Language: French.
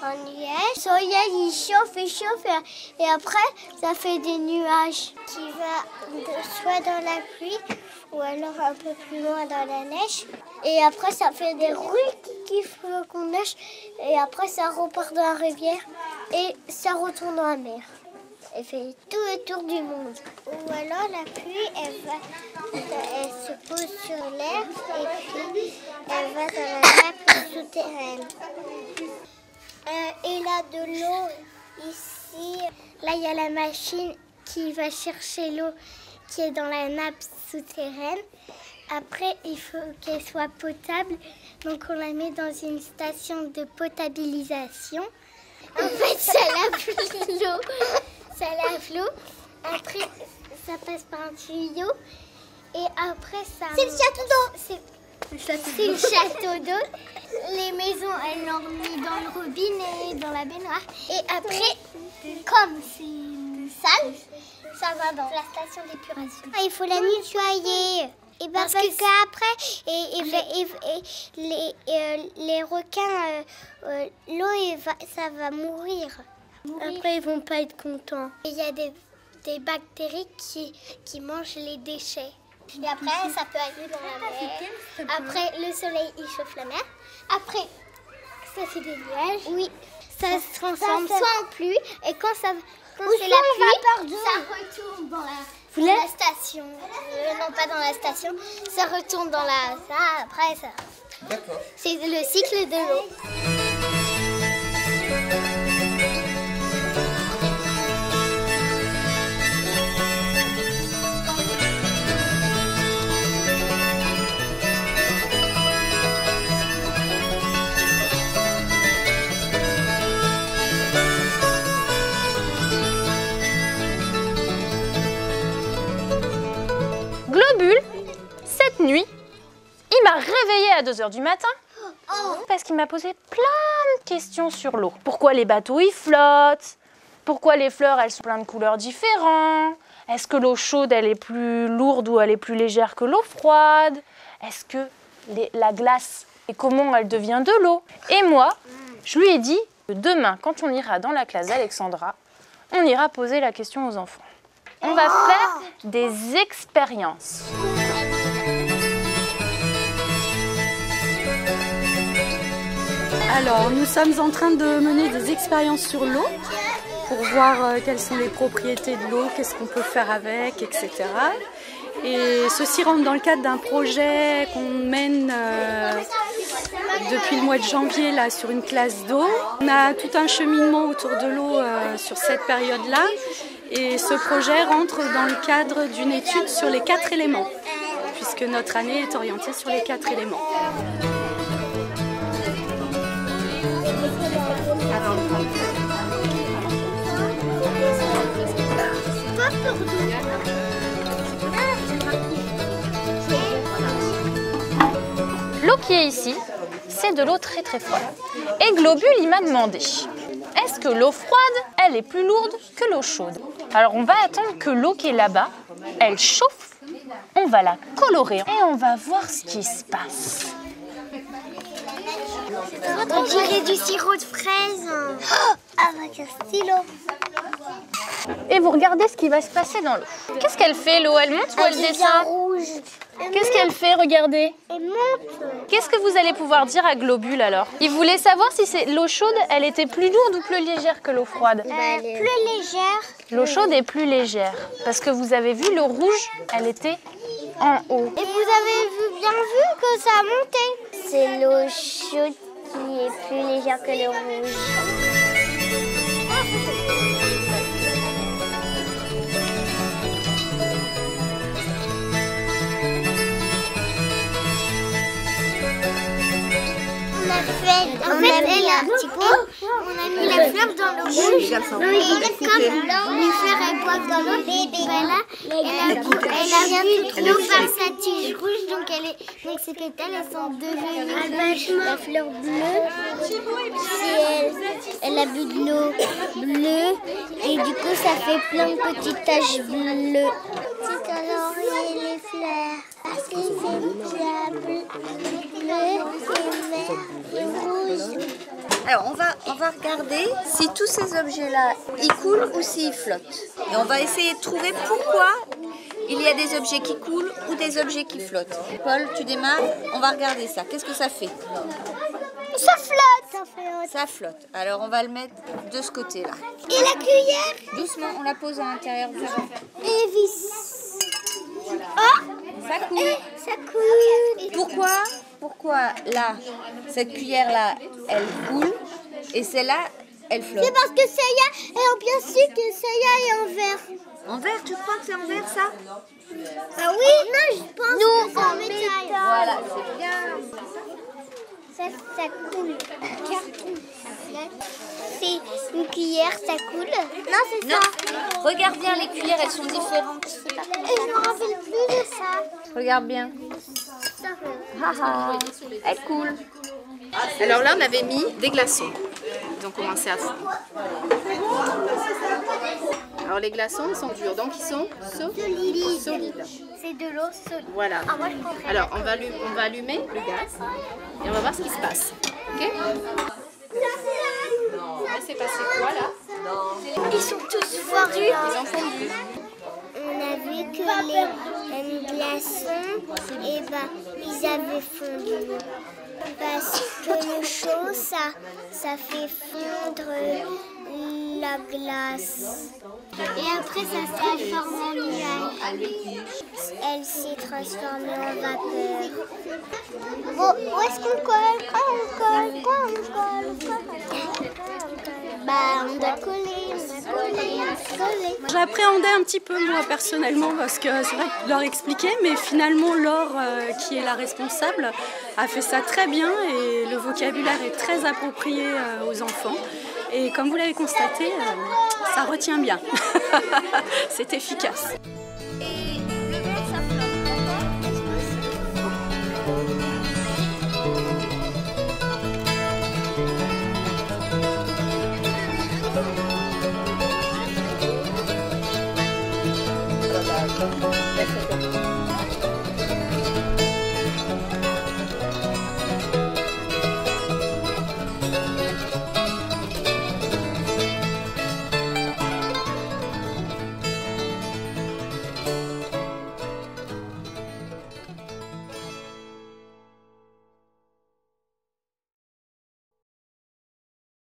un nuage. Le soleil, il chauffe et après, ça fait des nuages qui vont soit dans la pluie ou alors un peu plus loin dans la neige. Et après, ça fait des rues qui font neige et après, ça repart dans la rivière et ça retourne dans la mer. Elle fait tout le tour du monde. Ou alors la pluie, elle se pose sur l'herbe et puis elle va dans la nappe souterraine. Et là, de l'eau, ici, là, il y a la machine qui va chercher l'eau qui est dans la nappe souterraine. Après, il faut qu'elle soit potable, donc on la met dans une station de potabilisation. En fait, ça lave l'eau. Ça lave l'eau, après ça passe par un tuyau et après ça... C'est le château d'eau. C'est le château d'eau. Les maisons, elles l'ont mis dans le robinet, dans la baignoire. Et après, comme c'est sale, ça va dans la station d'épuration. Il faut la nettoyer. Et parce qu'après, les requins, l'eau, ça va mourir. Après, ils vont pas être contents. Il y a des bactéries qui mangent les déchets. Et après, ça peut aller dans la mer. Après, le soleil, il chauffe la mer. Après, ça fait des nuages. Oui, ça se transforme soit en pluie. Et quand c'est la pluie, ça retourne dans la station. Non, pas dans la station. Ça retourne dans la... après, ça... D'accord. C'est le cycle de l'eau. Globule, cette nuit, il m'a réveillée à 2 h du matin parce qu'il m'a posé plein de questions sur l'eau. Pourquoi les bateaux ils flottent? Pourquoi les fleurs elles sont plein de couleurs différentes? Est-ce que l'eau chaude elle est plus lourde ou elle est plus légère que l'eau froide? Est-ce que la glace et comment elle devient de l'eau? Et moi, je lui ai dit que demain, quand on ira dans la classe d'Alexandra, on ira poser la question aux enfants. On va faire des expériences. Alors, nous sommes en train de mener des expériences sur l'eau pour voir quelles sont les propriétés de l'eau, qu'est-ce qu'on peut faire avec, etc. Et ceci rentre dans le cadre d'un projet qu'on mène depuis le mois de janvier là, sur une classe d'eau. On a tout un cheminement autour de l'eau sur cette période-là. Et ce projet rentre dans le cadre d'une étude sur les 4 éléments, puisque notre année est orientée sur les 4 éléments. L'eau qui est ici, c'est de l'eau très très froide. Et Globule, il m'a demandé, est-ce que l'eau froide, elle est plus lourde que l'eau chaude? Alors on va attendre que l'eau qui est là-bas, elle chauffe, on va la colorer et on va voir ce qui se passe. On dirait du sirop de fraise. Avec un stylo. Et vous regardez ce qui va se passer dans l'eau. Qu'est-ce qu'elle fait l'eau? Elle monte ou elle descend? Rouge. Qu'est-ce qu'elle fait? Regardez. Elle monte. Qu'est-ce que vous allez pouvoir dire à Globule alors? Il voulait savoir si l'eau chaude, elle était plus lourde ou plus légère que l'eau froide. Plus légère. L'eau chaude est plus légère. Parce que vous avez vu, l'eau rouge, elle était en haut. Et vous avez bien vu que ça a monté. C'est l'eau chaude qui est plus légère que l'eau rouge. En fait, elle a un petit pot, on a mis la fleur dans l'eau rouge. Et comme les fleurs elles boivent dans l'eau, voilà. Elle a bu de l'eau par sa tige rouge, donc ses pétales elles sont devenues la fleur bleue. Elle a bu de l'eau bleue et du coup ça fait plein de petites taches bleues. C'est colorier les fleurs parce que c'est bleu et vert et rouge. Alors on va regarder si tous ces objets-là ils coulent ou s'ils flottent. Et on va essayer de trouver pourquoi il y a des objets qui coulent ou des objets qui flottent. Paul, tu démarres, on va regarder ça. Qu'est-ce que ça fait? Ça flotte. Ça flotte. Alors on va le mettre de ce côté-là. Et la cuillère? Doucement, on la pose à l'intérieur du verre. Et vis. Oh, Ça coule. ça coule. Pourquoi là, cette cuillère-là, elle coule et celle-là, elle flotte? C'est parce que Saya est en plastique et Saya est en verre. En verre, tu crois que c'est en verre ça? Ah oui? Non, je pense que c'est en métal. Voilà, c'est bien. Ça coule. C'est une cuillère, ça coule. Non, c'est ça. Non, regarde bien, les cuillères, elles sont différentes. Et je me rappelle plus de ça. Regarde bien. Haha, elle coule. Alors là, on avait mis des glaçons. Ils ont commencé à fondre. Alors les glaçons, ils sont durs, donc ils sont solides. C'est de l'eau solide. Voilà. Ah, moi, je comprends. Alors on va allumer le gaz et on va voir ce qui se passe. Ok? Là, c'est passé quoi là? Ils sont tous fondus. Ils ont fondu. On a vu que les glaçons, ils avaient fondu. Parce que le chaud, ça fait fondre la glace. Et après, ça se transforme en nuage. Elle s'est transformée en vapeur. Bon, où est-ce qu'on colle? On colle. Bah, on doit coller. J'appréhendais un petit peu moi personnellement parce que c'est vrai que leur expliquer, mais finalement Laure, qui est la responsable, a fait ça très bien et le vocabulaire est très approprié aux enfants. Et comme vous l'avez constaté, ça retient bien. C'est efficace. Et le verre, ça flotte, d'accord?